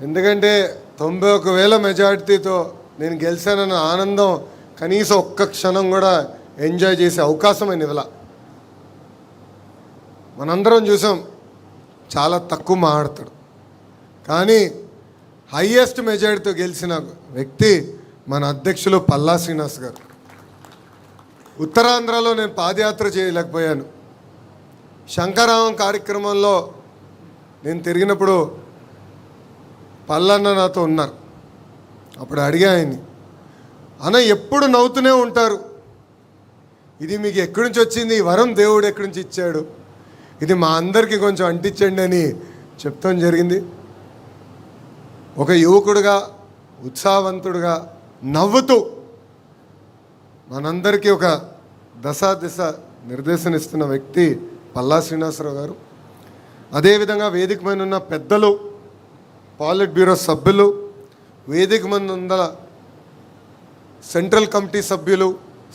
ఎందుకంటే 91,000 మెజార్టీతో నేను గెలిచానన్న ఆనందం కనీసం ఒక్క క్షణం కూడా ఎంజాయ్ చేసే అవకాశం ఆయన ఇవ్వాల. మనందరం చూసాం, చాలా తక్కువ మాట్లాడతాడు, కానీ హయ్యెస్ట్ మెజారిటీతో గెలిచిన వ్యక్తి మన అధ్యక్షులు పల్లా శ్రీనివాస్ గారు. ఉత్తరాంధ్రలో నేను పాదయాత్ర చేయలేకపోయాను. శంకరామం కార్యక్రమంలో నేను తిరిగినప్పుడు పల్లన్న నాతో ఉన్నారు. అప్పుడు అడిగా ఆయన్ని, అన్న ఎప్పుడు నవ్వుతూనే ఉంటారు, ఇది మీకు ఎక్కడి నుంచి వచ్చింది, ఈ వరం దేవుడు ఎక్కడి నుంచి ఇచ్చాడు, ఇది మా అందరికీ కొంచెం అంటించండి అని చెప్తాం జరిగింది. ఒక యువకుడుగా, ఉత్సాహవంతుడుగా, నవ్వుతూ మనందరికీ ఒక దశ నిర్దేశన ఇస్తున్న వ్యక్తి పల్లా శ్రీనివాసరావు గారు. అదేవిధంగా వేదిక మీద ఉన్న పెద్దలు, పాలిట్ బ్యూరో సభ్యులు, వేదిక మీద ఉన్న సెంట్రల్ కమిటీ సభ్యులు,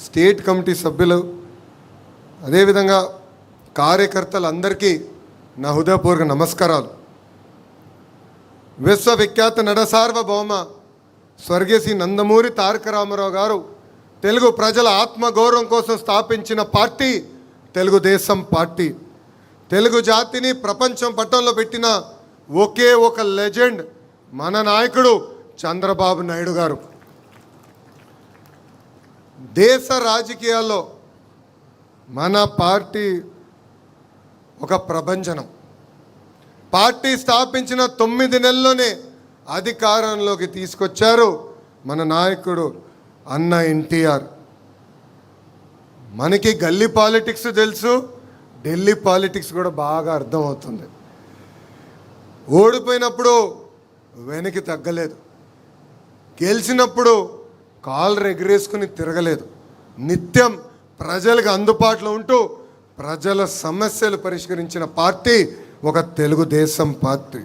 స్టేట్ కమిటీ సభ్యులు, అదేవిధంగా కార్యకర్తలందరికీ నా హృదయపూర్వక నమస్కారాలు. విశ్వవిఖ్యాత నట సార్వభౌమ స్వర్గీయ శ్రీ నందమూరి తారక రామారావు గారు తెలుగు ప్రజల ఆత్మగౌరవం కోసం స్థాపించిన పార్టీ తెలుగుదేశం పార్టీ. తెలుగు జాతిని ప్రపంచం పట్టంలో పెట్టిన ఒకే ఒక లెజెండ్ మన నాయకుడు చంద్రబాబు నాయుడు గారు. దేశ రాజకీయాల్లో మన పార్టీ ఒక ప్రభంజనం. పార్టీ స్థాపించిన 9 నెలల్లోనే అధికారంలోకి తీసుకొచ్చారు మన నాయకుడు అన్న ఎన్టీఆర్. మనకి గల్లీ పాలిటిక్స్ తెలుసు, ఢిల్లీ పాలిటిక్స్ కూడా బాగా అర్థమవుతుంది. ఓడిపోయినప్పుడు వెనక్కి తగ్గలేదు, గెలిచినప్పుడు కాళ్ళు ఎగరేసుకుని తిరగలేదు. నిత్యం ప్రజలకు అందుబాటులో ఉంటూ ప్రజల సమస్యలు పరిష్కరించిన పార్టీ ఒక తెలుగుదేశం పార్టీ.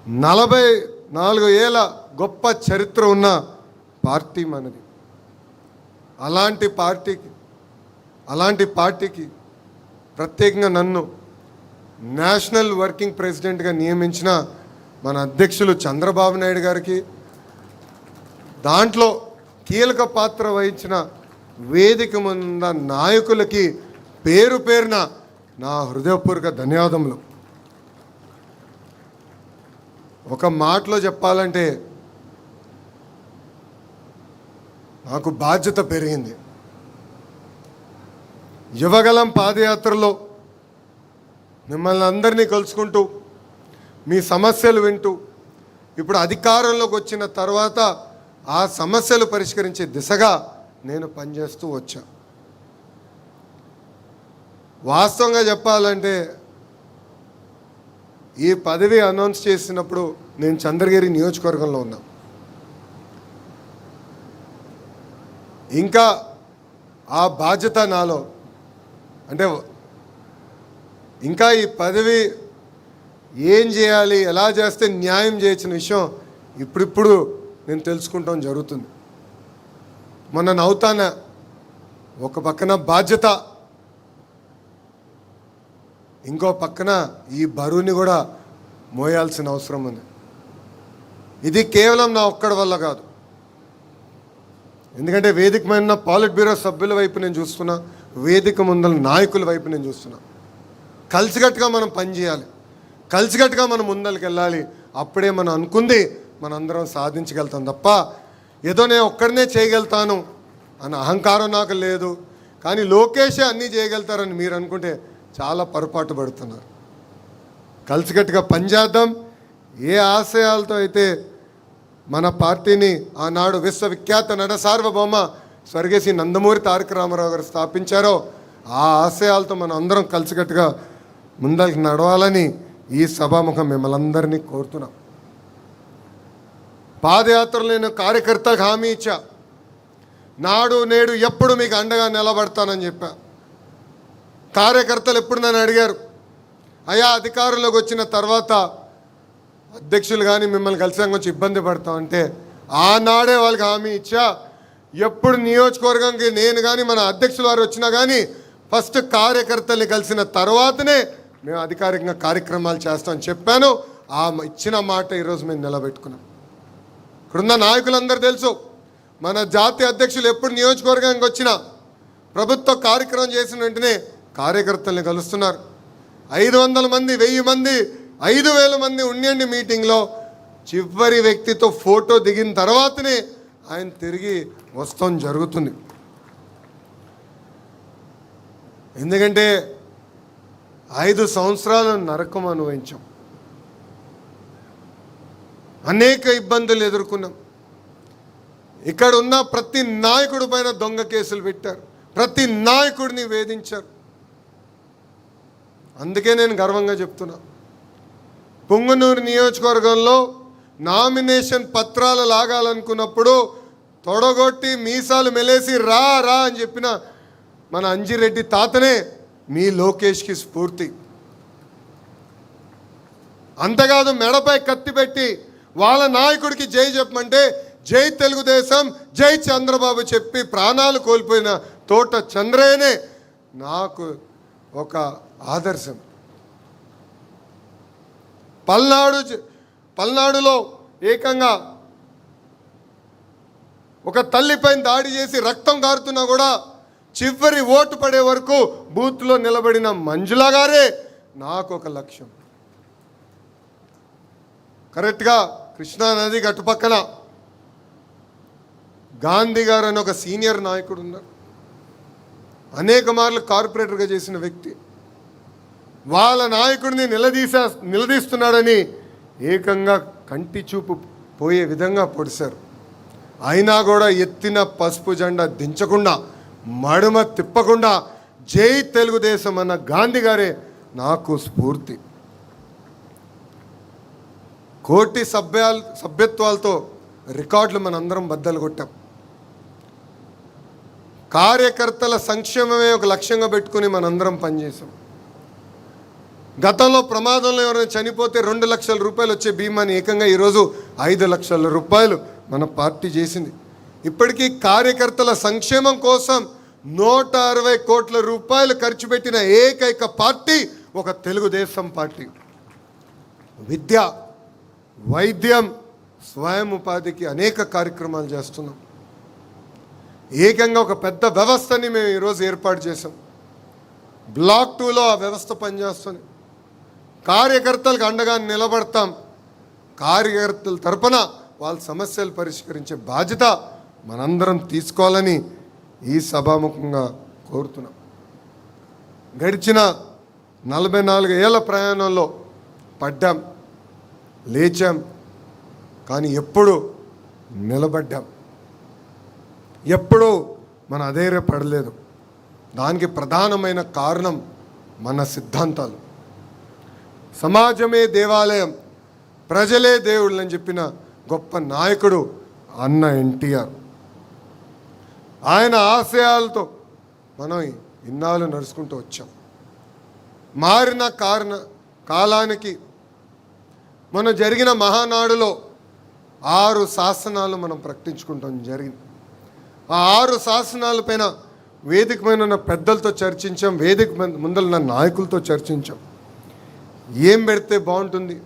44 ఏళ్ళ గొప్ప చరిత్ర ఉన్న పార్టీ మనది. అలాంటి పార్టీకి ప్రత్యేకంగా నన్ను నేషనల్ వర్కింగ్ ప్రెసిడెంట్గా నియమించిన మన అధ్యక్షులు చంద్రబాబు నాయుడు గారికి, దాంట్లో కీలక పాత్ర వహించిన వేదిక ముంద నాయకులకి పేరు పేరున నా హృదయపూర్వక ధన్యవాదములు. ఒక మాటలో చెప్పాలంటే నాకు బాధ్యత పెరిగింది. యువగలం పాదయాత్రలో మిమ్మల్ని అందరినీ కలుసుకుంటూ, మీ సమస్యలు వింటూ, ఇప్పుడు అధికారంలోకి వచ్చిన తర్వాత ఆ సమస్యలు పరిష్కరించే దిశగా నేను పనిచేస్తూ వచ్చా. వాస్తవంగా చెప్పాలంటే ఈ పదవి అనౌన్స్ చేసినప్పుడు నేను చంద్రగిరి నియోజకవర్గంలో ఉన్నా. ఇంకా ఆ బాధ్యత నాలో, అంటే ఇంకా ఈ పదవి ఏం చేయాలి, ఎలా చేస్తే న్యాయం చేయించిన విషయం ఇప్పుడిప్పుడు నేను తెలుసుకుంటాం జరుగుతుంది. మొన్న నవ్వుతాన, ఒక పక్కన బాధ్యత, ఇంకో పక్కన ఈ బరువుని కూడా మోయాల్సిన అవసరం ఉంది. ఇది కేవలం నా ఒక్కడి వల్ల కాదు, ఎందుకంటే వేదిక మీద పాలిట్ బ్యూరో సభ్యుల వైపు నేను చూస్తున్నా, వేదిక ముందల నాయకుల వైపు నేను చూస్తున్నా. కలిసికట్టుగా మనం పనిచేయాలి, కలిసికట్టుగా మనం ముందరికి వెళ్ళాలి. అప్పుడే మనం అనుకుంది మనందరం సాధించగలుగుతాం తప్ప ఏదో నేను ఒక్కడనే చేయగలుగుతాను అన్న అహంకారం నాకు లేదు. కానీ లోకేషే అన్నీ చేయగలుగుతారని మీరు అనుకుంటే చాలా పొరపాటు పడుతున్నారు. కలిసికట్టుగా పనిచేద్దాం. ఏ ఆశయాలతో అయితే మన పార్టీని ఆనాడు విశ్వవిఖ్యాత నట సార్వభౌమ స్వర్గీయ శ్రీ నందమూరి తారక రామారావు గారు స్థాపించారో ఆ ఆశయాలతో మనం అందరం కలిసికట్టుగా ముందరికి నడవాలని ఈ సభాముఖం మిమ్మల్ని అందరినీ కోరుతున్నాం. పాదయాత్రలో నేను కార్యకర్తలకు హామీ ఇచ్చా, నాడు నేడు ఎప్పుడు మీకు అండగా నిలబడతానని చెప్పా. కార్యకర్తలు ఎప్పుడు నన్ను అడిగారు, అయ్యా అధికారంలోకి వచ్చిన తర్వాత అధ్యక్షులు కానీ మిమ్మల్ని కలిసాక కొంచెం ఇబ్బంది పడతామంటే ఆనాడే వాళ్ళకి హామీ ఇచ్చా, ఎప్పుడు నియోజకవర్గంకి నేను కానీ మన అధ్యక్షుల వారు వచ్చినా కానీ ఫస్ట్ కార్యకర్తల్ని కలిసిన తర్వాతనే మేము అధికారికంగా కార్యక్రమాలు చేస్తామని చెప్పాను. ఇచ్చిన మాట ఈరోజు మేము నిలబెట్టుకున్నాం. ఇక్కడున్న నాయకులందరూ తెలుసు, మన జాతీయ అధ్యక్షులు ఎప్పుడు నియోజకవర్గానికి వచ్చినా ప్రభుత్వ కార్యక్రమం చేసిన వెంటనే కార్యకర్తల్ని కలుస్తున్నారు. 500 మంది, 1000 మంది, 5000 మంది ఉండండి మీటింగ్లో చివరి వ్యక్తితో ఫోటో దిగిన తర్వాతనే ఆయన తిరిగి వస్తాం జరుగుతుంది. ఎందుకంటే 5 సంవత్సరాలు నరకం అనుభవించాం, అనేక ఇబ్బందులు ఎదుర్కొన్నాం. ఇక్కడ ఉన్న ప్రతి నాయకుడి పైన దొంగ కేసులు పెట్టారు, ప్రతి నాయకుడిని వేధించారు. అందుకే నేను గర్వంగా చెప్తున్నా, పుంగనూరు నియోజకవర్గంలో నామినేషన్ పత్రాలు లాగాలనుకున్నప్పుడు తొడగొట్టి మీసాలు మెలేసి రా రా అని చెప్పిన మన అంజిరెడ్డి తాతనే మీ లోకేష్కి స్ఫూర్తి. అంతేకాదు, మెడపై కత్తి పెట్టి వాళ్ళ నాయకుడికి జై చెప్పమంటే జై తెలుగుదేశం, జై చంద్రబాబు చెప్పి ప్రాణాలు కోల్పోయిన తోట చంద్రయ్యనే నాకు ఒక ఆదర్శం. పల్నాడులో ఏకంగా ఒక తల్లిపైన దాడి చేసి రక్తం కారుతున్నా కూడా చివరి ఓటు పడే వరకు బూత్లో నిలబడిన మంజుల గారే నాకు ఒక లక్ష్యం. కరెక్ట్గా కృష్ణానది గట్టుపక్కన గాంధీ గారు అని ఒక సీనియర్ నాయకుడు ఉన్నారు, అనేక మార్లు కార్పొరేటర్గా చేసిన వ్యక్తి. వాళ్ళ నాయకుడిని నిలదీస్తున్నాడని ఏకంగా కంటి చూపు పోయే విధంగా పొడిశారు. అయినా కూడా ఎత్తిన పసుపు జెండా దించకుండా, మడుమ తిప్పకుండా జై తెలుగుదేశం అన్న గాంధీ గారే నాకు స్ఫూర్తి. కోటి సభ్యత్వాలతో రికార్డులు మనందరం బద్దలు కొట్టాం. కార్యకర్తల సంక్షేమమే ఒక లక్ష్యంగా పెట్టుకుని మనందరం పనిచేసాం. గతంలో ప్రమాదంలో ఎవరైనా చనిపోతే 2 లక్షల రూపాయలు వచ్చే బీమాని ఏకంగా ఈరోజు 5 లక్షల రూపాయలు మన పార్టీ చేసింది. ఇప్పటికీ కార్యకర్తల సంక్షేమం కోసం 160 కోట్ల రూపాయలు ఖర్చు పెట్టిన ఏకైక పార్టీ ఒక తెలుగుదేశం పార్టీ. విద్య, వైద్యం, స్వయం ఉపాధికి అనేక కార్యక్రమాలు చేస్తున్నాం. ఏకంగా ఒక పెద్ద వ్యవస్థని మేము ఈరోజు ఏర్పాటు చేసాం. బ్లాక్ 2లో ఆ వ్యవస్థ పనిచేస్తుంది. కార్యకర్తలకు అండగా నిలబడతాం. కార్యకర్తల తరపున వాళ్ళ సమస్యలు పరిష్కరించే బాధ్యత మనందరం తీసుకోవాలని ఈ సభాముఖంగా కోరుతున్నాం. గడిచిన 44 ఏళ్ల ప్రయాణంలో పడ్డాం, లేచాం, కానీ ఎప్పుడు నిలబడ్డాం, ఎప్పుడూ మన అధైర్యపడలేదు. దానికి ప్రధానమైన కారణం మన సిద్ధాంతాలు. సమాజమే దేవాలయం, ప్రజలే దేవుళ్ళు అని చెప్పిన గొప్ప నాయకుడు అన్న ఎన్టీఆర్. ఆయన ఆశయాలతో మనం ఇన్నాళ్ళు నడుచుకుంటూ వచ్చాం. మారిన కాలానికి మనం జరిగిన మహానాడులో 6 శాసనాలు మనం ప్రకటించుకుంటాం జరిగింది. ఆ 6 శాసనాలపైన వేదిక పైన ఉన్న పెద్దలతో చర్చించాం, వేదిక ముందర ఉన్న నాయకులతో చర్చించాం. ఏం పెడితే బాగుంటుంది,